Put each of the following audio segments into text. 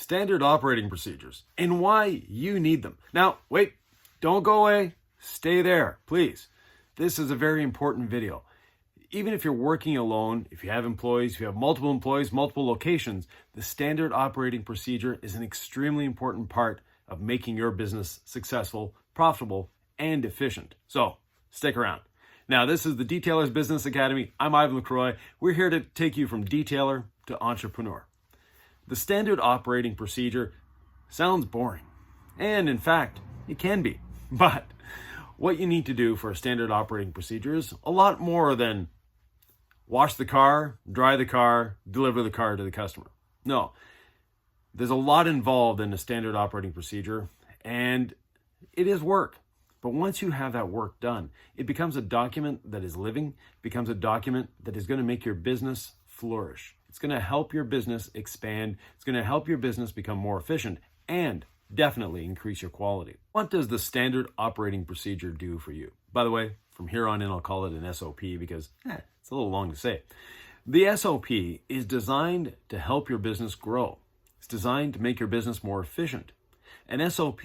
standard operating procedures and why you need them. Now, wait, don't go away. Stay there, please. This is a very important video. Even if you're working alone, if you have employees, if you have multiple employees, multiple locations, the standard operating procedure is an extremely important part of making your business successful, profitable, and efficient. So stick around. Now, this is the Detailer's Business Academy. I'm Yvan Lacroix. We're here to take you from detailer to entrepreneur. The standard operating procedure sounds boring. And in fact, it can be. But what you need to do for a standard operating procedure is a lot more than wash the car, dry the car, deliver the car to the customer. No, there's a lot involved in a standard operating procedure, and it is work. But once you have that work done, it becomes a document that is living, becomes a document that is going to make your business flourish. It's going to help your business expand. It's going to help your business become more efficient and definitely increase your quality. What does the standard operating procedure do for you? By the way, from here on in, I'll call it an SOP because it's a little long to say. The SOP is designed to help your business grow. It's designed to make your business more efficient. An SOP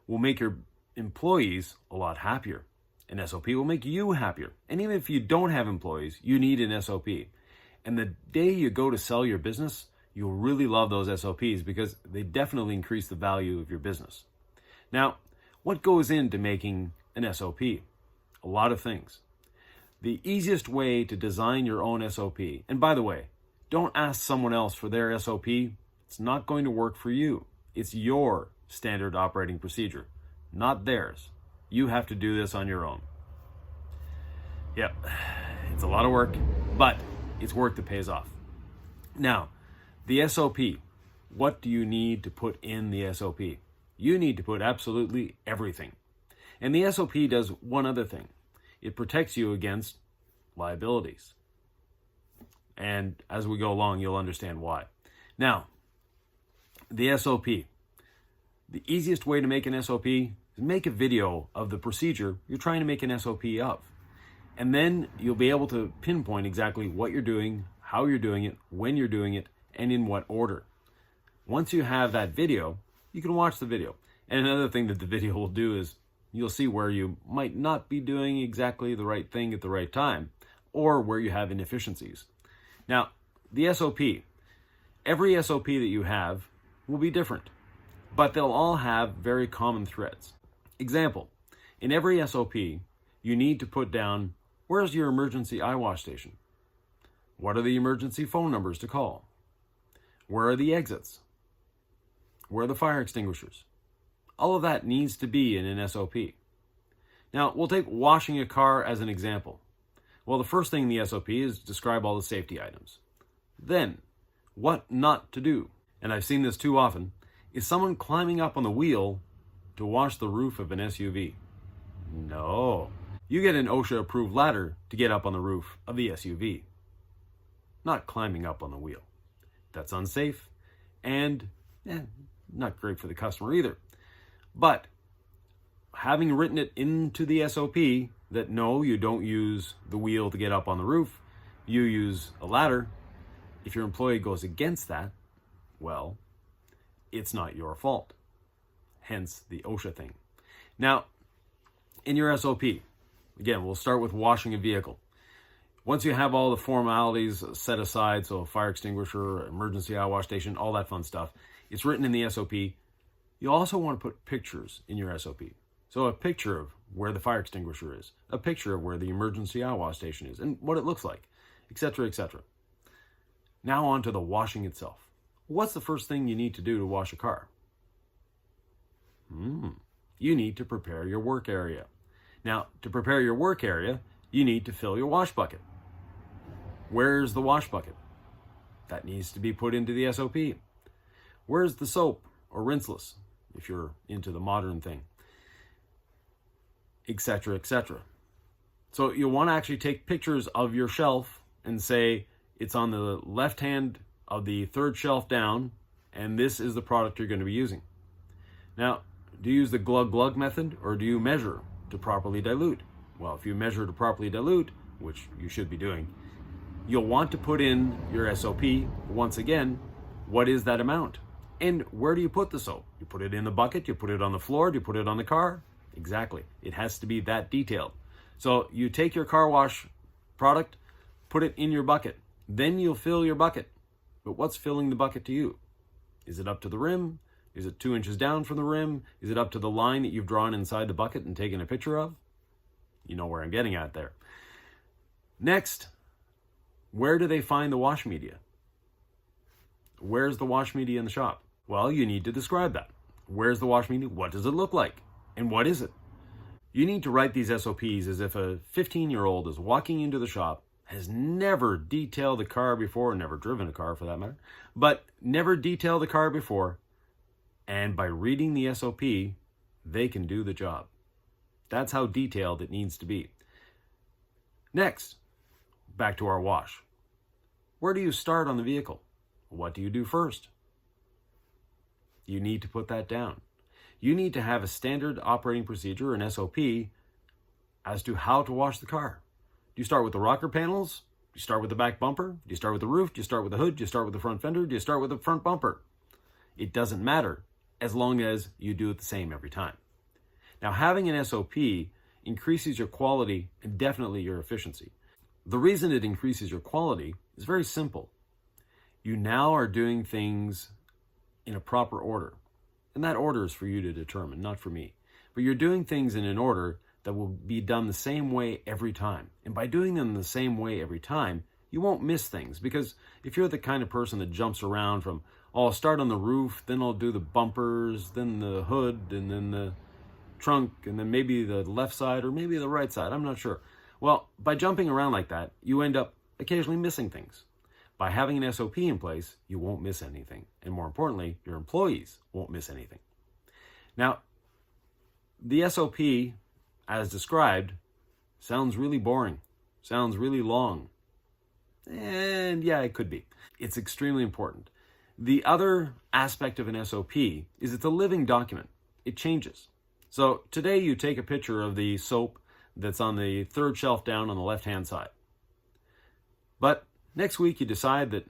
will make your employees a lot happier. An SOP will make you happier. And even if you don't have employees, you need an SOP. And the day you go to sell your business, you'll really love those SOPs because they definitely increase the value of your business. Now, what goes into making an SOP? A lot of things. The easiest way to design your own SOP, and by the way, don't ask someone else for their SOP. It's not going to work for you. It's your standard operating procedure, not theirs. You have to do this on your own. Yep, it's a lot of work, but it's work that pays off. Now, the SOP, what do you need to put in the SOP? You need to put absolutely everything. And the SOP does one other thing. It protects you against liabilities. And as we go along, you'll understand why. Now, the SOP. The easiest way to make an SOP is make a video of the procedure you're trying to make an SOP of. And then you'll be able to pinpoint exactly what you're doing, how you're doing it, when you're doing it, and in what order. Once you have that video, you can watch the video. And another thing that the video will do is you'll see where you might not be doing exactly the right thing at the right time, or where you have inefficiencies. Now, the SOP, every SOP that you have will be different, but they'll all have very common threads. Example, in every SOP, you need to put down, where's your emergency eye wash station? What are the emergency phone numbers to call? Where are the exits? Where are the fire extinguishers? All of that needs to be in an SOP. Now, we'll take washing a car as an example. Well, the first thing in the SOP is describe all the safety items. Then, what not to do, and I've seen this too often, is someone climbing up on the wheel to wash the roof of an SUV. No. You get an OSHA-approved ladder to get up on the roof of the SUV, not climbing up on the wheel. That's unsafe and not great for the customer either. But having written it into the SOP that no, you don't use the wheel to get up on the roof, you use a ladder, if your employee goes against that, well, it's not your fault. Hence the OSHA thing. Now, in your SOP, again, we'll start with washing a vehicle. Once you have all the formalities set aside, so fire extinguisher, emergency eye wash station, all that fun stuff, it's written in the SOP. You also want to put pictures in your SOP. So a picture of where the fire extinguisher is, a picture of where the emergency eye wash station is, and what it looks like, etc., etc. Now on to the washing itself. What's the first thing you need to do to wash a car? You need to prepare your work area. Now, to prepare your work area, you need to fill your wash bucket. Where's the wash bucket? That needs to be put into the SOP. Where's the soap or rinseless, if you're into the modern thing, etc., etc. So you'll want to actually take pictures of your shelf and say it's on the left hand of the third shelf down, and this is the product you're going to be using. Now, do you use the glug-glug method, or do you measure to properly dilute? Well, if you measure to properly dilute, which you should be doing, you'll want to put in your SOP, once again, what is that amount? And where do you put the soap? You put it in the bucket, you put it on the floor, do you put it on the car? Exactly. It has to be that detailed. So you take your car wash product, put it in your bucket. Then you'll fill your bucket. But what's filling the bucket to you? Is it up to the rim? Is it 2 inches down from the rim? Is it up to the line that you've drawn inside the bucket and taken a picture of? You know where I'm getting at there. Next, where do they find the wash media? Where's the wash media in the shop? Well, you need to describe that. Where's the wash media? What does it look like? And what is it? You need to write these SOPs as if a 15-year-old is walking into the shop, has never detailed a car before, never driven a car for that matter, but never detailed the car before, and by reading the SOP, they can do the job. That's how detailed it needs to be. Next, back to our wash. Where do you start on the vehicle? What do you do first? You need to put that down. You need to have a standard operating procedure, an SOP, as to how to wash the car. Do you start with the rocker panels? Do you start with the back bumper? Do you start with the roof? Do you start with the hood? Do you start with the front fender? Do you start with the front bumper? It doesn't matter as long as you do it the same every time. Now, having an SOP increases your quality and definitely your efficiency. The reason it increases your quality is very simple. You now are doing things in a proper order. And that order is for you to determine, not for me. But you're doing things in an order that will be done the same way every time. And by doing them the same way every time, you won't miss things. Because if you're the kind of person that jumps around from, oh, I'll start on the roof, then I'll do the bumpers, then the hood, and then the trunk, and then maybe the left side or maybe the right side, I'm not sure. Well, by jumping around like that, you end up occasionally missing things. By having an SOP in place, you won't miss anything. And more importantly, your employees won't miss anything. Now, the SOP, as described, sounds really boring, sounds really long. And yeah, it could be. It's extremely important. The other aspect of an SOP is it's a living document. It changes. So today you take a picture of the soap that's on the third shelf down on the left-hand side. But next week you decide that,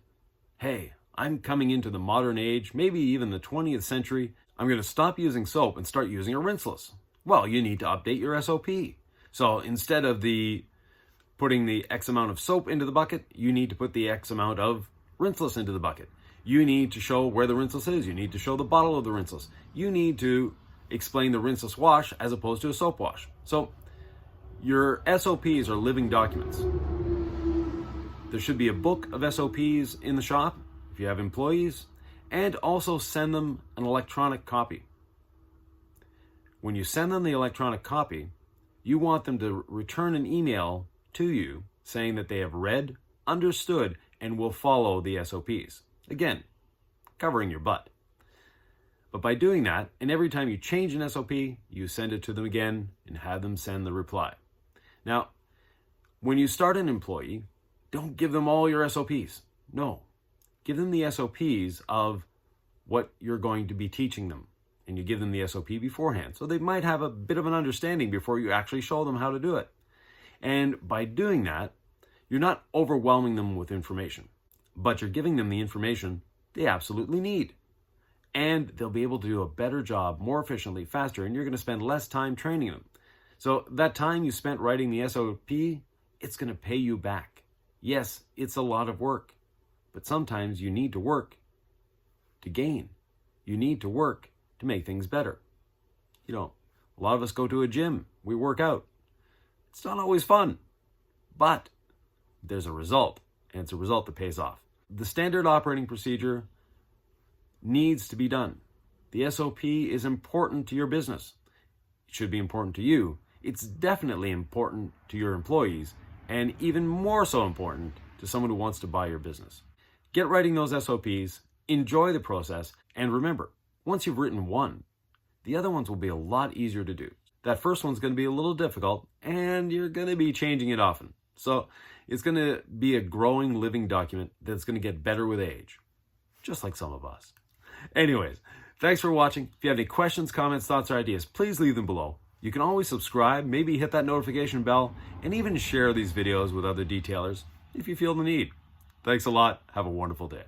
hey, I'm coming into the modern age, maybe even the 20th century. I'm going to stop using soap and start using a rinseless. Well, you need to update your SOP. So instead of putting the X amount of soap into the bucket, you need to put the X amount of rinseless into the bucket. You need to show where the rinseless is. You need to show the bottle of the rinseless. You need to explain the rinseless wash as opposed to a soap wash. So your SOPs are living documents. There should be a book of SOPs in the shop if you have employees, and also send them an electronic copy. When you send them the electronic copy, you want them to return an email to you saying that they have read, understood, and will follow the SOPs. Again, covering your butt. But by doing that, and every time you change an SOP, you send it to them again and have them send the reply. Now, when you start an employee, don't give them all your SOPs. No. Give them the SOPs of what you're going to be teaching them. And you give them the SOP beforehand. So they might have a bit of an understanding before you actually show them how to do it. And by doing that, you're not overwhelming them with information, but you're giving them the information they absolutely need. And they'll be able to do a better job, more efficiently, faster, and you're going to spend less time training them. So that time you spent writing the SOP, it's going to pay you back. Yes, it's a lot of work, but sometimes you need to work to gain. You need to work to make things better. You know, a lot of us go to a gym, we work out. It's not always fun, but there's a result, and it's a result that pays off. The standard operating procedure needs to be done. The SOP is important to your business. It should be important to you. It's definitely important to your employees, and even more so important to someone who wants to buy your business. Get writing those SOPs, enjoy the process, and remember, once you've written one, the other ones will be a lot easier to do. That first one's going to be a little difficult, and you're going to be changing it often. So it's going to be a growing, living document that's going to get better with age, just like some of us. Anyways, thanks for watching. If you have any questions, comments, thoughts, or ideas, please leave them below. You can always subscribe, maybe hit that notification bell, and even share these videos with other detailers if you feel the need. Thanks a lot. Have a wonderful day.